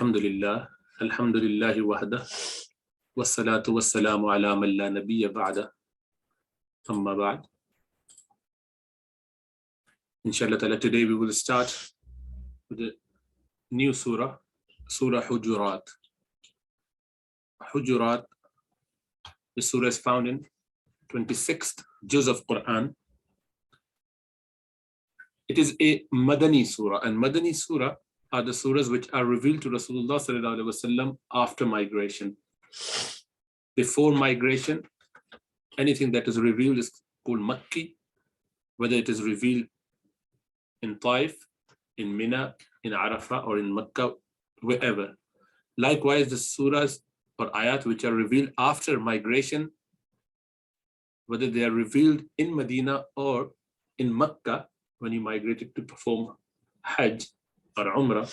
Alhamdulillah wahda wassalatu wassalamu ala man la nabiyya ba'da amma ba'd. Inshallah ta'ala, today we will start with the new surah, Surah-Hujuraat. Hujuraat, the surah is found in 26th juz of Quran. It is a Madani surah, and Madani surah are the surahs which are revealed to Rasulullah sallallahu alaihi wasallam after migration. Before migration, anything that is revealed is called Makki, whether it is revealed in Taif, in Mina, in Arafah, or in Makkah, wherever. Likewise, the surahs or ayat which are revealed after migration, whether they are revealed in Medina or in Makkah, when you migrated to perform Hajj or Umrah,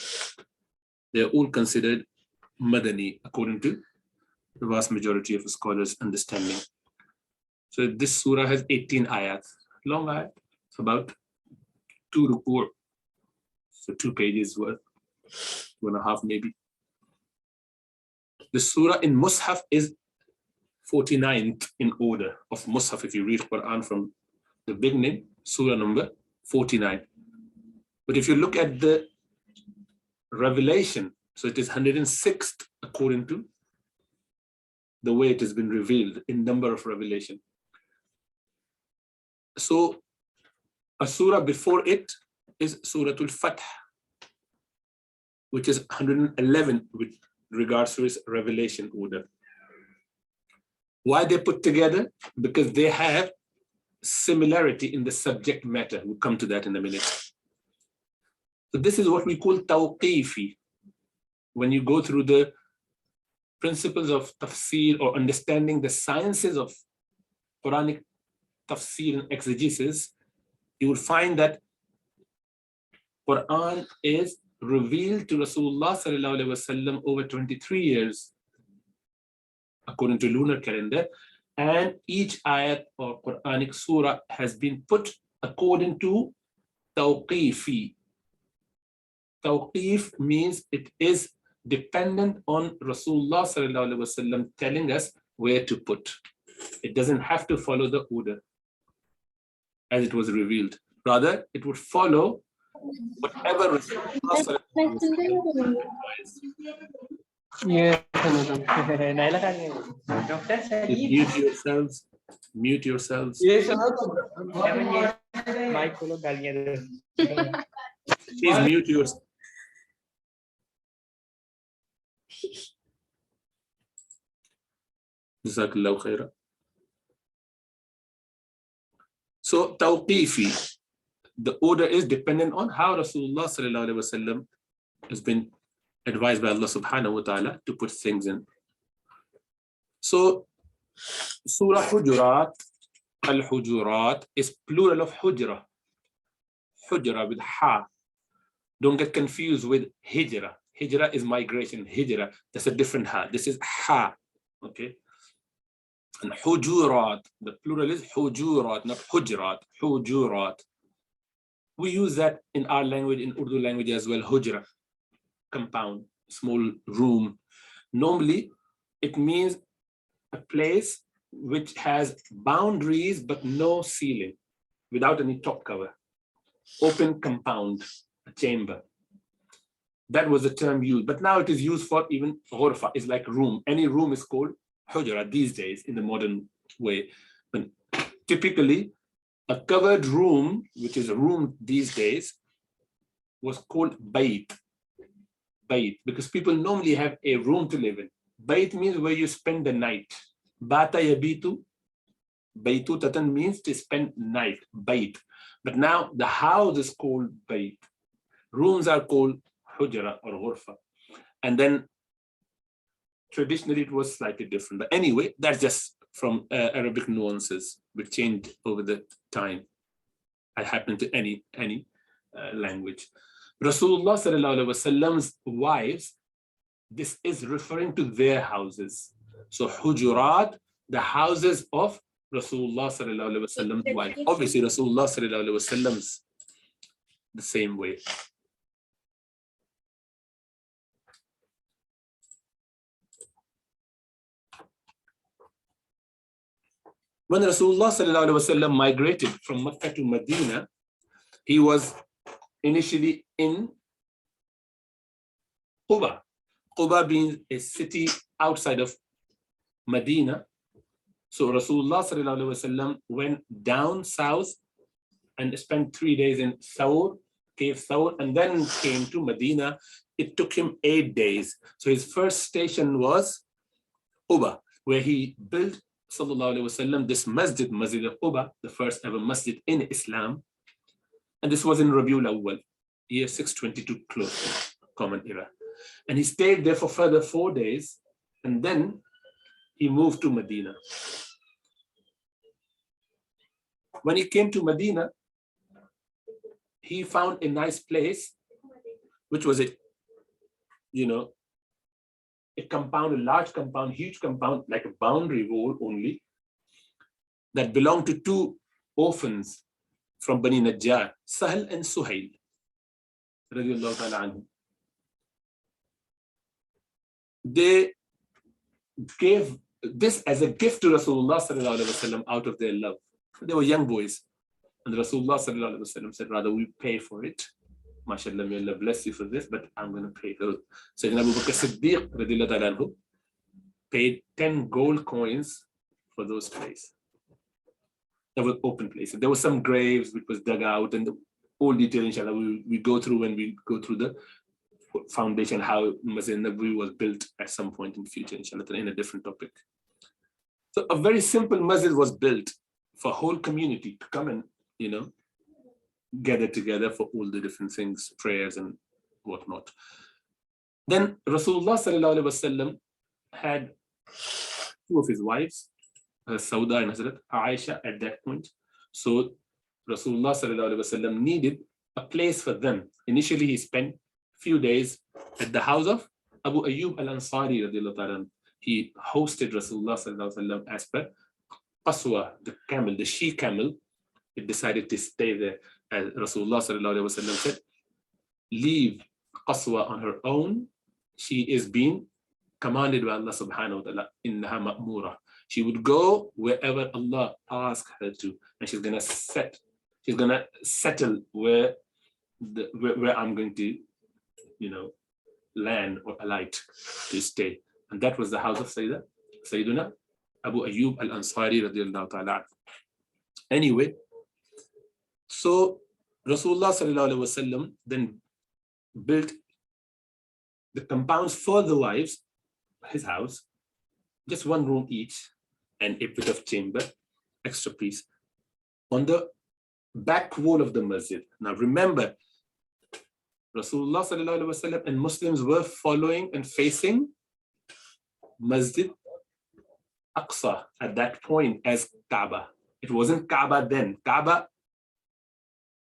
they are all considered Madani according to the vast majority of scholars' understanding. So this surah has 18 ayat, long ayat, it's about 2 ruku', so 2 pages worth, 2.5 maybe. The surah in Mus'haf is 49th in order of Mus'haf. If you read Quran from the beginning, surah number 49. But if you look at the revelation, so it is 106th according to the way it has been revealed in number of revelation. So a surah before it is Suratul Fath, which is 111 with regards to its revelation order. Why they put together? Because they have similarity in the subject matter. We'll come to that in a minute. So this is what we call tawqifi. When you go through the principles of tafsir or understanding the sciences of Quranic tafsir and exegesis, you will find that Quran is revealed to Rasulullah sallallahu alaihi wasallam over 23 years according to lunar calendar, and each ayat or Quranic surah has been put according to tawqifi. Tawqif means it is dependent on Rasulullah sallallahu alaihi wasallam telling us where to put. It doesn't have to follow the order as it was revealed. Rather, it would follow whatever Rasulullah sallallahu alaihi wasallam advised. Mute yourselves. Mute yourselves. Please mute yourselves. Jazakallahu khaira. So tawqifi, the order is dependent on how Rasulullah sallallahu alaihi wasallam has been advised by Allah subhanahu wa ta'ala to put things in. So Surah-Hujuraat, Al-Hujuraat is plural of Hujra. Hujra with ha. Don't get confused with Hijra. Hijra is migration. Hijra, that's a different ha. This is ha. Okay. And Hujuraat, the plural is Hujuraat, not Hujraat. Hujuraat. We use that in our language, in Urdu language as well. Hujra, compound, small room. Normally, it means a place which has boundaries but no ceiling, without any top cover. Open compound, a chamber. That was the term used, but now it is used for even ghurfa. It's like room. Any room is called hujra these days in the modern way. But typically, a covered room, which is a room these days, was called bayt. Bayt, because people normally have a room to live in. Bayt means where you spend the night. Bata yabitu, baytu tatan means to spend night, bayt. But now the house is called bayt. Rooms are called hujra or ghurfa. And then traditionally it was slightly different. But anyway, that's just from Arabic nuances which changed over the time. It happened to any language. Rasulullah sallallahu alaihi wasallam's wives, this is referring to their houses. So Hujurat, the houses of Rasulullah sallallahu alaihi wasallam's wife. Obviously, Rasulullah sallallahu alaihi wasallam's the same way. When Rasulullah sallallahu alaihi wasallam migrated from Mecca to Medina, he was initially in Quba. Quba being a city outside of Medina. So Rasulullah sallallahu alaihi wasallam went down south and spent 3 days in Thawr, Cave Thawr, and then came to Medina. It took him 8 days. So his first station was Quba, where he built, sallallahu alaihi wasallam, this masjid, Masjid of Quba, the first ever masjid in Islam. And this was in Rabiul Awwal, year 622 close to Common Era. And he stayed there for further 4 days, and then he moved to Medina. When he came to Medina, he found a nice place, which was a compound, a large compound, huge compound, like a boundary wall only, that belonged to 2 orphans from Bani Najjar, Sahal and Suhail, radiallahu ta'ala anhu. They gave this as a gift to Rasulullah sallallahu alaihi wasallam out of their love. They were young boys. And Rasulullah sallallahu alaihi wasallam said, rather we pay for it. MashaAllah, may Allah bless you for this, but I'm going to pay. So Sayyidina Abu Bakr Siddiq radiallahu ta'ala anhu paid 10 gold coins for those places. There were open places. There were some graves which was dug out, and the whole detail, inshallah, we go through when we go through the foundation, how Masjid Nabawi was built at some point in the future, inshallah, in a different topic. So a very simple masjid was built for whole community to come and, gather together for all the different things, prayers and whatnot. Then Rasulullah sallallahu alaihi wasallam had 2 of his wives, Sauda and Hazrat Aisha at that point. So Rasulullah sallallahu alaihi wasallam needed a place for them. Initially, he spent few days at the house of Abu Ayyub al-Ansari radiallahu ta'ala. He hosted Rasulullah sallallahu alaihi wasallam as per Qaswa, the camel, the she camel. It decided to stay there. As Rasulullah sallallahu alaihi wasallam said, leave Qaswa on her own. She is being commanded by Allah subhanahu wa ta'ala, innaha ma'mura. She would go wherever Allah asks her to, and she's gonna settle where I'm going to, land or alight to stay. And that was the house of Sayyiduna Abu Ayyub al-Ansari radiallahu ta'ala. Anyway, so Rasulullah sallallahu alaihi wasallam then built the compounds for the wives, his house, just 1 room each, and a bit of chamber, extra piece, on the back wall of the masjid. Now remember, Rasulullah sallallahu alaihi wasallam and Muslims were following and facing Masjid Aqsa at that point as Kaaba. It wasn't Kaaba then. Kaaba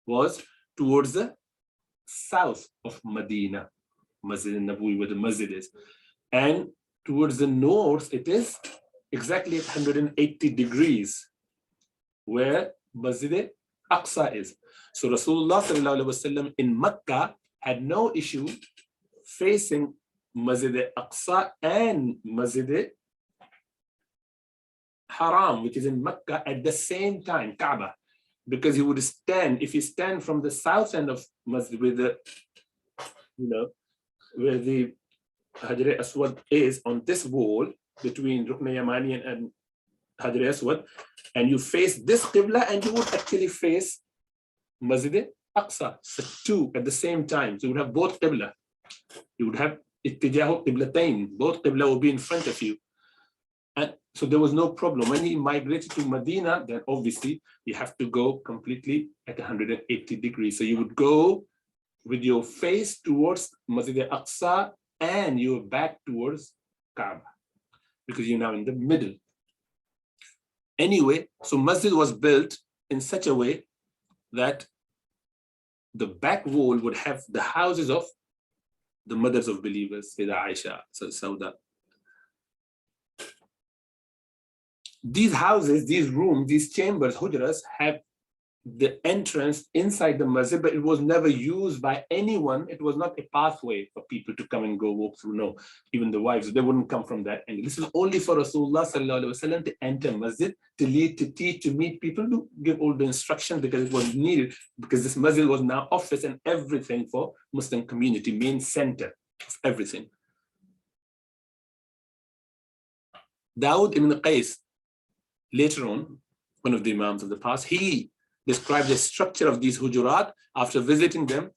was towards the south of Medina, Masjid Nabawi, where the masjid is. And towards the north, it is exactly at 180 degrees, where Masjid Aqsa is. So Rasulullah sallallahu alaihi wasallam in Makkah had no issue facing Masjid Aqsa and Masjid Haram, which is in Makkah, at the same time, Kaaba, because he would stand, if you stand from the south end of Masjid, with the, where the Hajar Aswad is on this wall between Rukn Yamani and Hajar Aswad, and you face this Qibla, and you would actually face Masjid Aqsa, so 2 at the same time. So you would have both Qibla. You would have Ittijahu Qiblatayn, both Qibla will be in front of you. And so there was no problem. When he migrated to Medina, then obviously you have to go completely at 180 degrees. So you would go with your face towards Masjid Aqsa and your back towards Kaaba, because you're now in the middle. Anyway, so masjid was built in such a way that the back wall would have the houses of the mothers of believers, Sayyidah Aisha, Sauda. These houses, these rooms, these chambers, hujras, have the entrance inside the masjid, but it was never used by anyone. It was not a pathway for people to come and go walk through. No, even the wives, they wouldn't come from that angle. This is only for Rasulullah sallallahu alaihi wasallam to enter masjid, to lead, to teach, to meet people, to give all the instructions, because it was needed, because this masjid was now office and everything for Muslim community, main center of everything. Dawud ibn Qais, later on, one of the Imams of the past, he described the structure of these Hujurat after visiting them,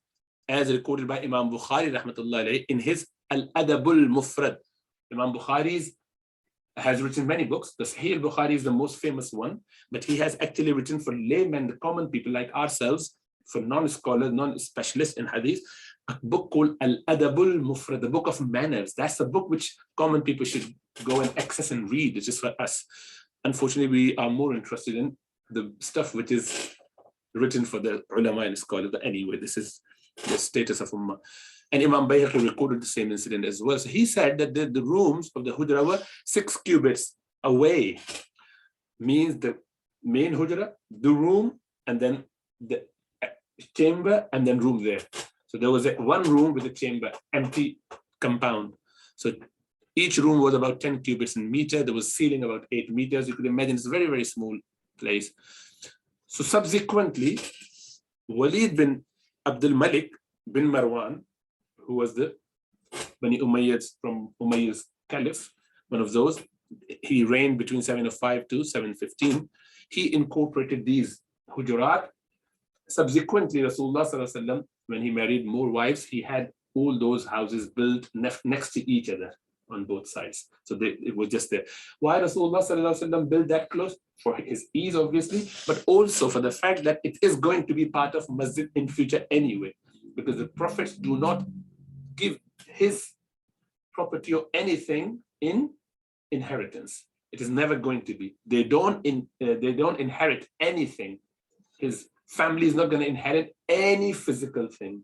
as recorded by Imam Bukhari rahmatullahi alayhi in his Al-Adabul Mufrad. Imam Bukhari has written many books. The Sahih al-Bukhari is the most famous one, but he has actually written for laymen, the common people like ourselves, for non-scholars, non-specialists in hadith, a book called Al-Adabul Mufrad, the book of manners. That's the book which common people should go and access and read. It's just for us. Unfortunately, we are more interested in the stuff which is written for the ulama and scholars. But anyway, this is the status of Ummah. And Imam Bayhaqi recorded the same incident as well. So he said that the rooms of the Hujra were 6 cubits away. Means the main Hujra, the room, and then the chamber, and then room there. So there was one room with a chamber, empty compound. So each room was about 10 cubits in meter. There was ceiling about 8 meters. You could imagine it's a very, very small place. So subsequently, Walid bin Abdul Malik bin Marwan, who was the Bani Umayyads from Umayyad's caliph, one of those, he reigned between 705 to 715. He incorporated these Hujurat. Subsequently, Rasulullah sallallahu alaihi wasallam, when he married more wives, he had all those houses built next to each other on both sides. So it was just there. Why Rasulullah sallallahu alaihi wasallam built that close? For his ease, obviously, but also for the fact that it is going to be part of masjid in future anyway, because the prophets do not give his property or anything in inheritance. It is never going to be. They don't inherit anything. His family is not going to inherit any physical thing.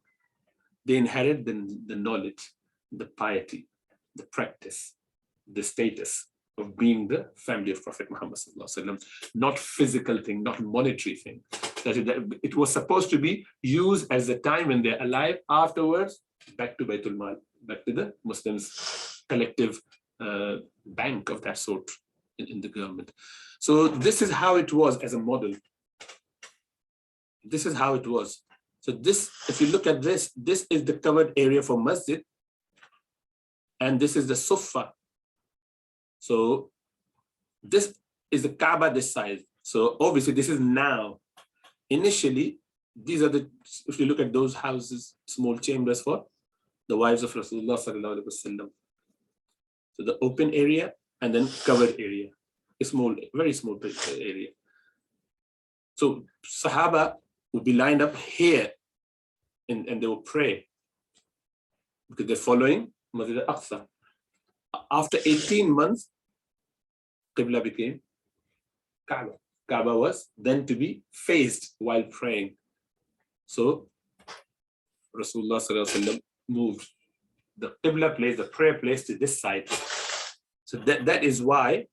They inherit the knowledge, the piety, the practice, the status of being the family of Prophet Muhammad sallallahu alaihi wasallam, not physical thing, not monetary thing. That it was supposed to be used as the time when they're alive. Afterwards, back to Baitul Mal, back to the Muslims' collective bank of that sort in the government. So this is how it was as a model. This is how it was. So this, if you look at this, this is the covered area for masjid, and this is the sufa. So this is the Kaaba this size. So obviously this is now. Initially, these are the, if you look at those houses, small chambers for the wives of Rasulullah sallallahu alaihi wasallam. So the open area and then covered area, a small, very small area. So Sahaba would be lined up here and they will pray because they're following Masjid al-Aqsa. After 18 months, Qibla became Kaaba. Kaaba was then to be faced while praying. So Rasulullah sallallahu alaihi wasallam moved the Qibla place, the prayer place, to this side. So that is why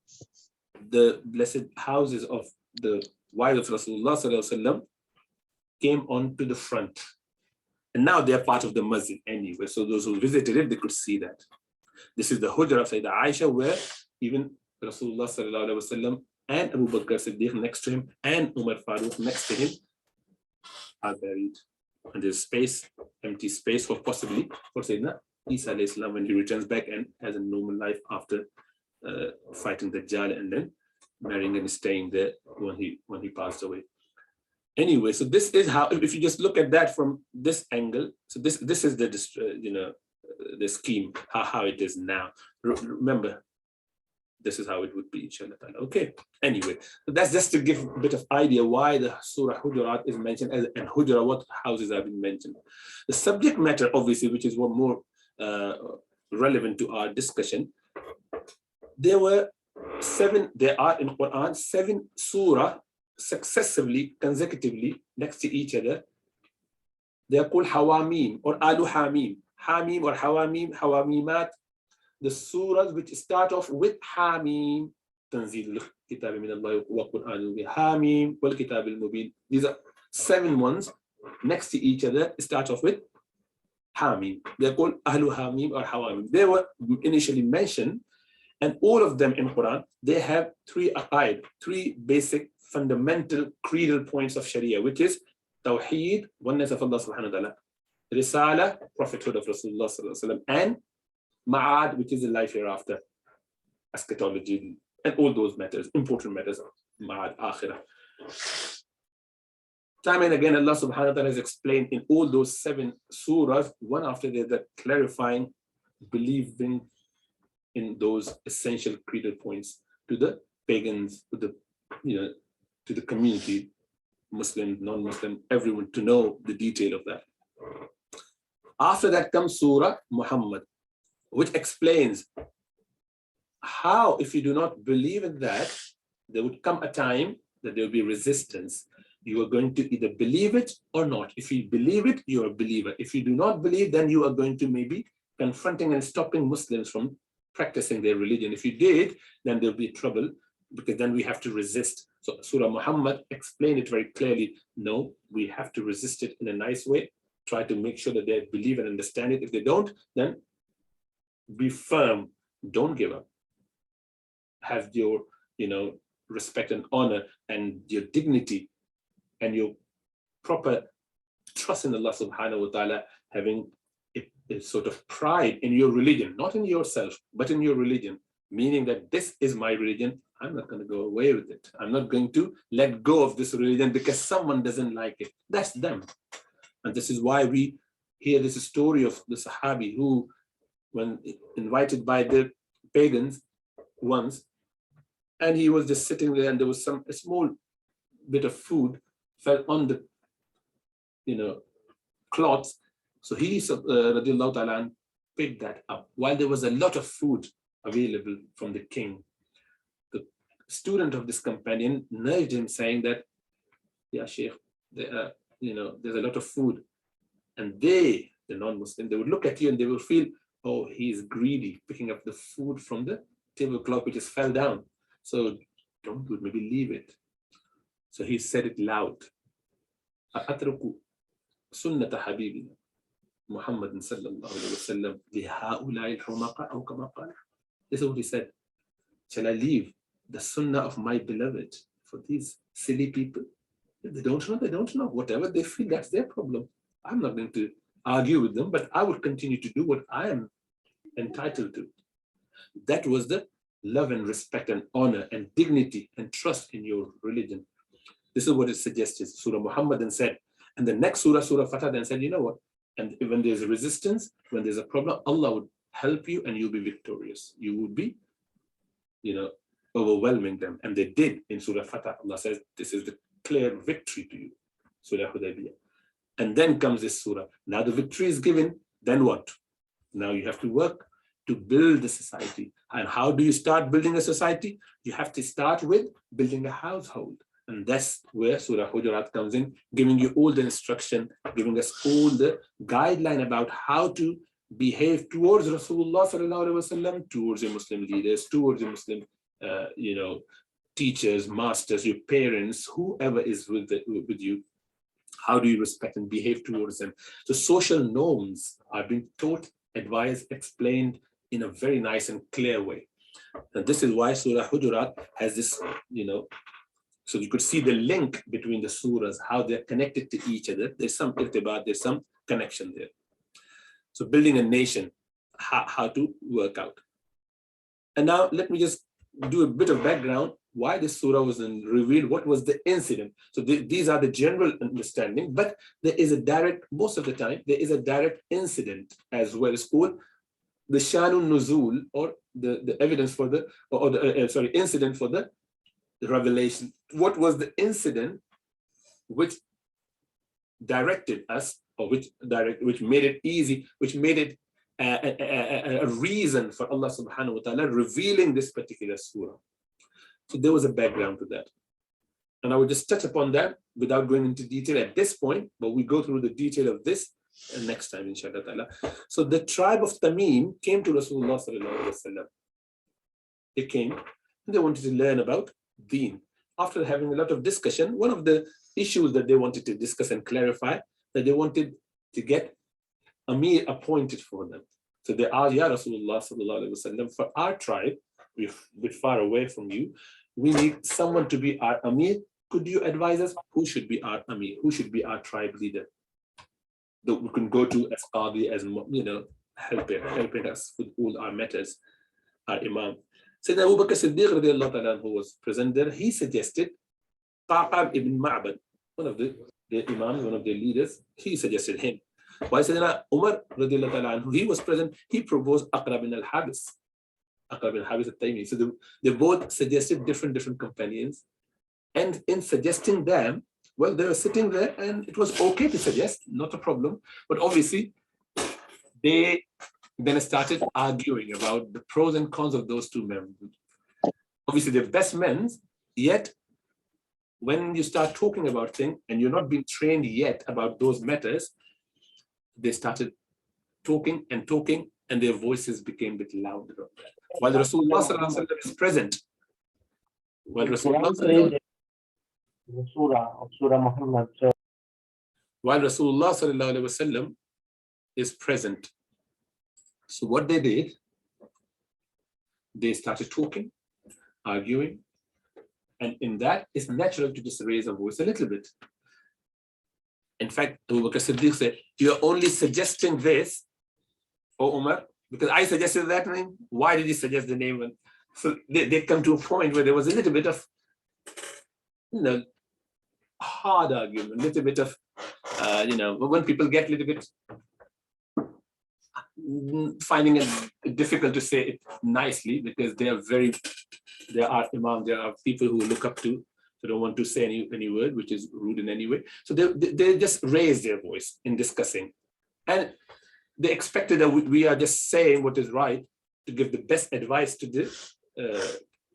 the blessed houses of the wives of Rasulullah sallallahu alaihi wasallam came onto the front. And now they are part of the masjid anyway. So those who visited it, they could see that. This is the Hujra of Sayyidah Aisha, where even Rasulullah sallallahu alaihi wasallam and Abu Bakr Siddiq next to him and Umar Farooq next to him are buried. And there's space, empty space, for possibly for Sayyidina Isa alayhi salam when he returns back and has a normal life after fighting the Dajjal and then marrying and staying there when he passed away. Anyway, so this is how, if you just look at that from this angle, so this is the the scheme, how it is now. Remember, this is how it would be, inshallah. Okay, anyway, so that's just to give a bit of idea why the Surah Hujuraat is mentioned as, and Hujra, what houses have been mentioned. The subject matter, obviously, which is what more relevant to our discussion, there are in Quran 7 surah successively, consecutively next to each other. They are called Hawamim or Alu Hamim. Hamim or Hawamim, Hawamimat, the surahs which start off with Hamim, Tanzil Kitab min Allah wa Quran Hamim wal Kitab al Mubin. These are 7 ones next to each other start off with Hamim. They're called Ahlu Hamim or Hawamim. They were initially mentioned, and all of them in Quran, they have 3 aqaid, 3 basic fundamental creedal points of Sharia, which is Tawheed, oneness of Allah subhanahu wa ta'ala, Risala, prophethood of Rasulullah sallallahu alaihi wasallam, and Ma'ad, which is the life hereafter, eschatology, and all those matters, important matters of Ma'ad, Akhirah. Time and again, Allah subhanahu wa ta'ala has explained in all those 7 surahs, one after the other, clarifying, believing in those essential creedal points to the pagans, to the, to the community, Muslim, non-Muslim, everyone, to know the detail of that. After that comes Surah Muhammad, which explains how, if you do not believe in that, there would come a time that there will be resistance. You are going to either believe it or not. If you believe it, you are a believer. If you do not believe, then you are going to maybe confronting and stopping Muslims from practicing their religion. If you did, then there'll be trouble, because then we have to resist. So Surah Muhammad explained it very clearly. No, we have to resist it in a nice way. Try to make sure that they believe and understand it. If they don't, then be firm. Don't give up. Have your, respect and honor and your dignity and your proper trust in Allah subhanahu wa ta'ala, having a sort of pride in your religion, not in yourself, but in your religion, meaning that this is my religion. I'm not going to go away with it. I'm not going to let go of this religion because someone doesn't like it. That's them. And this is why we hear this story of the Sahabi who, when invited by the pagans once, and he was just sitting there and there was a small bit of food fell on the, cloths. So he, radiallahu ta'ala, picked that up while there was a lot of food available from the king. The student of this companion nudged him, saying that, yeah, Shaykh, there's a lot of food. And they, the non-Muslim, they would look at you and they will feel, oh, he's greedy, picking up the food from the tablecloth which just fell down. So don't do it, maybe leave it. So he said it loud. أَأَتْرُكُ سُنَّةَ حَبِيبِنَا Muhammad sallallahu alayhi wa sallam لِهَؤُلَاءِ الْحُمَقَةِ أَوْ كَمَا قَالَ. This is what he said. Shall I leave the sunnah of my beloved for these silly people? If they don't know, they don't know. Whatever they feel, that's their problem. I'm not going to argue with them, but I will continue to do what I am entitled to. That was the love and respect and honor and dignity and trust in your religion. This is what it suggested. Surah Muhammad then said, and the next surah, Surah Fatah, then said, you know what? And when there's a resistance, when there's a problem, Allah would help you and you'll be victorious. You will be, overwhelming them. And they did in Surah Fatah. Allah says, this is the clear victory to you. Surah Hudaybiyah. And then comes this surah. Now the victory is given, then what? Now you have to work to build the society. And how do you start building a society? You have to start with building a household. And that's where Surah-Hujuraat comes in, giving you all the instruction, giving us all the guideline about how to behave towards Rasulullah sallallahu alaihi wasallam, towards your Muslim leaders, towards your Muslim, teachers, masters, your parents, whoever is with you. How do you respect and behave towards them? So social norms are being taught, advised, explained in a very nice and clear way. And this is why Surah-Hujuraat has this, so you could see the link between the surahs, how they're connected to each other. There's some irtibat, there's some connection there. So building a nation, how to work out. And now let me just do a bit of background, why this surah was revealed, what was the incident. So these are the general understanding, but there is a direct, most of the time, there is a direct incident as well. It's called the Shanun Nuzul, or the evidence for the, incident for the revelation. What was the incident which directed us, or which made it easy, which made it a reason for Allah subhanahu wa ta'ala revealing this particular surah? So there was a background to that. And I will just touch upon that without going into detail at this point, but we go through the detail of this next time, inshallah ta'ala. So the tribe of Tamim came to Rasulullah sallallahu alaihi wasallam. They came and they wanted to learn about Deen. After having a lot of discussion, one of the issues that they wanted to discuss and clarify, that they wanted to get Amir appointed for them. So they asked, Ya Rasulullah sallallahu alaihi wasallam, for our tribe, we're a bit far away from you, we need someone to be our Amir. Could you advise us who should be our Amir? Who should be our tribe leader? That we can go to as Qadi, as, you know, helping us with all our matters, our Imam. Sayyidina Abu Bakr Siddiq radiallahu ta'ala, who was present there, he suggested Qaqab ibn Ma'bad, one of the Imams, one of the leaders, he suggested him. While Sayyidina Umar radiallahu ta'ala, he was present, he proposed Aqra bin al-Habis. Aqra bin al-Habis al-Taymi. So they both suggested different companions. And in suggesting them, well, they were sitting there and it was okay to suggest, not a problem. But obviously, they then started arguing about the pros and cons of those two men. Obviously, they're best men, yet when you start talking about things and you're not being trained yet about those matters, they started talking, and their voices became a bit louder. While Rasulullah sallallahu alaihi wasallam is present, while Rasulullah sallallahu alaihi wasallam is present. So what they did, they started talking, arguing, and in that it's natural to just raise a voice a little bit. In fact, Abu Bakr Siddiq said, "You're only suggesting this, O Umar, because I suggested that name. Why did you suggest the name?" So they come to a point where there was a little bit of, you know, hard argument, a little bit of, you know, when people get a little bit finding it difficult to say it nicely, because there are imams, there are people who look up to, so don't want to say any word which is rude in any way. So they just raise their voice in discussing. And they expected that we are just saying what is right to give the best advice to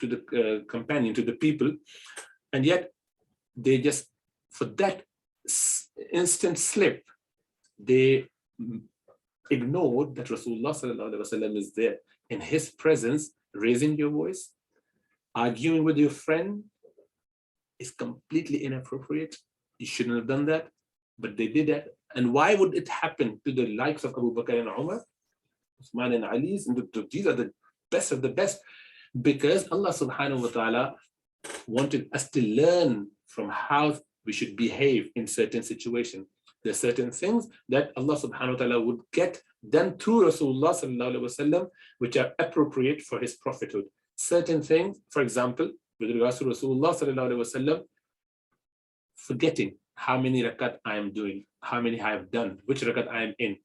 the companion, to the people. And yet they just, for that instant slip, they ignored that Rasulullah sallallahu alaihi wasallam is there. In his presence, raising your voice, arguing with your friend is completely inappropriate. You shouldn't have done that, but they did that. And why would it happen to the likes of Abu Bakr and Umar, Uthman and Ali? These are the best of the best, because Allah subhanahu wa ta'ala wanted us to learn from how we should behave in certain situations. There are certain things that Allah subhanahu wa ta'ala would get done through Rasulullah sallallahu alaihi wasallam, which are appropriate for his prophethood. Certain things, for example, with regards to Rasulullah sallallahu alaihi wasallam, forgetting how many rakat I am doing, how many I have done, which rakat I am in.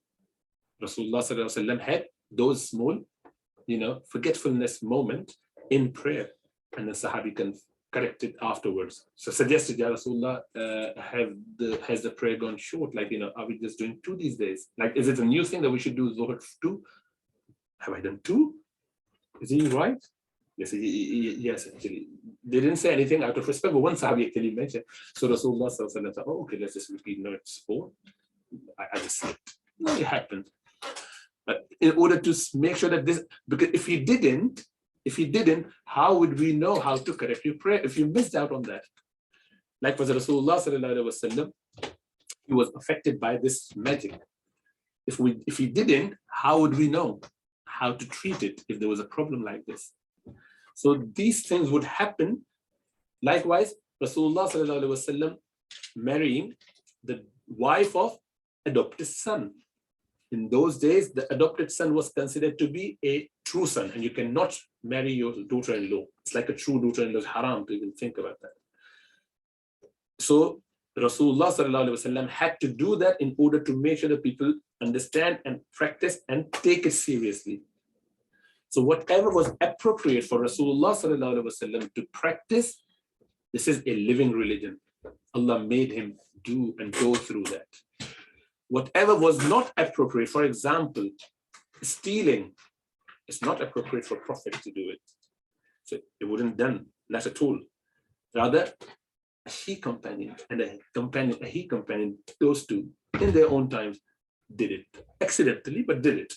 Rasulullah sallallahu alaihi wasallam had those small, you know, forgetfulness moment in prayer, and the Sahabi can correct it afterwards. So suggested, Ya Rasulullah, has the prayer gone short? Like, you know, are we just doing 2 these days? Like, is it a new thing that we should do Zuhr 2? Have I done 2? Is he right? Yes, actually. They didn't say anything out of respect, but one Sahabi actually mentioned. So Rasulullah sallallahu alaihi wasallam said, oh, okay, let's just repeat. No, it's 4. I just slipped. No, it happened. But in order to make sure that this, because if he didn't, how would we know how to correct your prayer if you missed out on that? Like was Rasulullah sallallahu alaihi wasallam, he was affected by this magic. If he didn't, how would we know how to treat it if there was a problem like this? So these things would happen. Likewise, Rasulullah sallallahu alaihi wasallam marrying the wife of adopted son. In those days, the adopted son was considered to be a true son, and you cannot marry your daughter-in-law. It's like a true daughter-in-law. It's haram to even think about that. So Rasulullah sallallahu alaihi wasallam had to do that in order to make sure that people understand and practice and take it seriously. So whatever was appropriate for Rasulullah sallallahu alaihi wasallam to practice, this is a living religion. Allah made him do and go through that. Whatever was not appropriate, for example, stealing, it's not appropriate for Prophet to do it. So it wouldn't done, not at all. Rather, a he companion and a he companion, those two, in their own times, did it. Accidentally, but did it.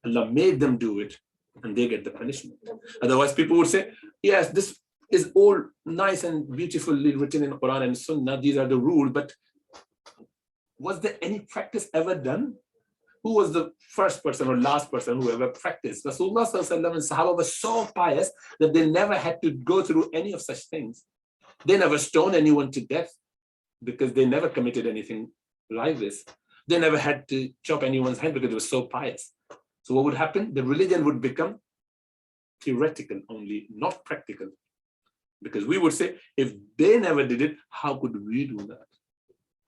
Allah made them do it, and they get the punishment. Otherwise, people would say, yes, this is all nice and beautifully written in Quran and Sunnah. These are the rules, but was there any practice ever done? Who was the first person or last person who ever practiced? Rasulullah Sallallahu Alaihi Wasallam and Sahaba were so pious that they never had to go through any of such things. They never stoned anyone to death because they never committed anything like this. They never had to chop anyone's hand because they were so pious. So what would happen? The religion would become theoretical only, not practical. Because we would say, if they never did it, how could we do that?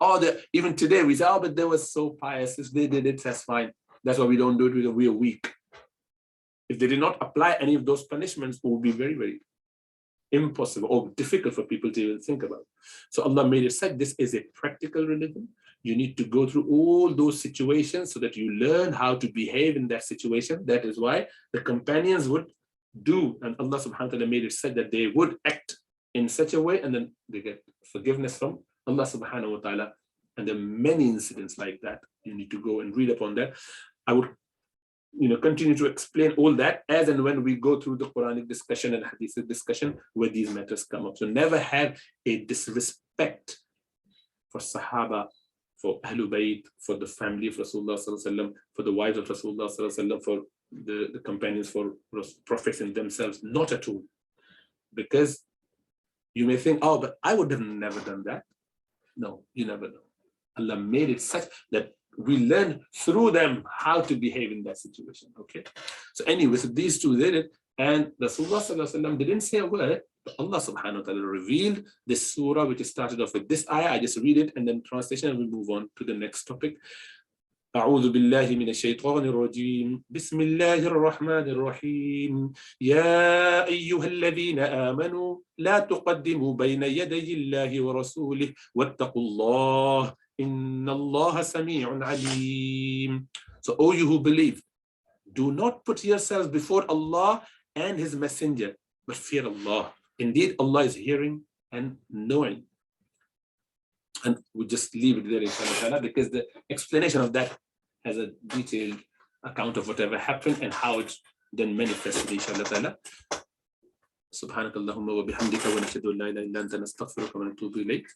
Or even today we say, oh, but they were so pious. If they did it, that's fine. That's why we don't do it because we are weak. If they did not apply any of those punishments, it would be very, very impossible or difficult for people to even think about. So Allah made it said, this is a practical religion. You need to go through all those situations so that you learn how to behave in that situation. That is why the companions would do, and Allah subhanahu wa ta'ala made it said that they would act in such a way, and then they get forgiveness from Allah subhanahu wa ta'ala. And there are many incidents like that. You need to go and read upon that. I would continue to explain all that as and when we go through the Quranic discussion and Hadith discussion where these matters come up. So never have a disrespect for Sahaba, for Ahlul Bayt, for the family of Rasulullah Sallallahu Alaihi Wasallam, for the wives of Rasulullah Sallallahu Alaihi Wasallam, for the companions, for prophets in themselves. Not at all. Because you may think, oh, but I would have never done that. No, you never know. Allah made it such that we learn through them how to behave in that situation. Okay. So anyway, so these two did it, and Rasulullah Sallallahu Alaihi Wasallam didn't say a word, but Allah subhanahu wa ta'ala revealed this surah, which started off with this ayah. I just read it and then translation, and we move on to the next topic. أعوذ بالله من الشيطان الرجيم بسم الله الرحمن الرحيم يا أيها الذين آمنوا لا تقدموا بين يدي الله ورسوله واتقوا الله إن الله سميع عليم. So, O you who believe, do not put yourselves before Allah and His Messenger, but fear Allah. Indeed, Allah is hearing and knowing. And we just leave it there, inshallah, because the explanation of that has a detailed account of whatever happened and how it then manifested, inshallah. سبحانك اللهم وبحمدك ونشهد أن لا إله إلا أنت نستغفرك ونتوب إليك.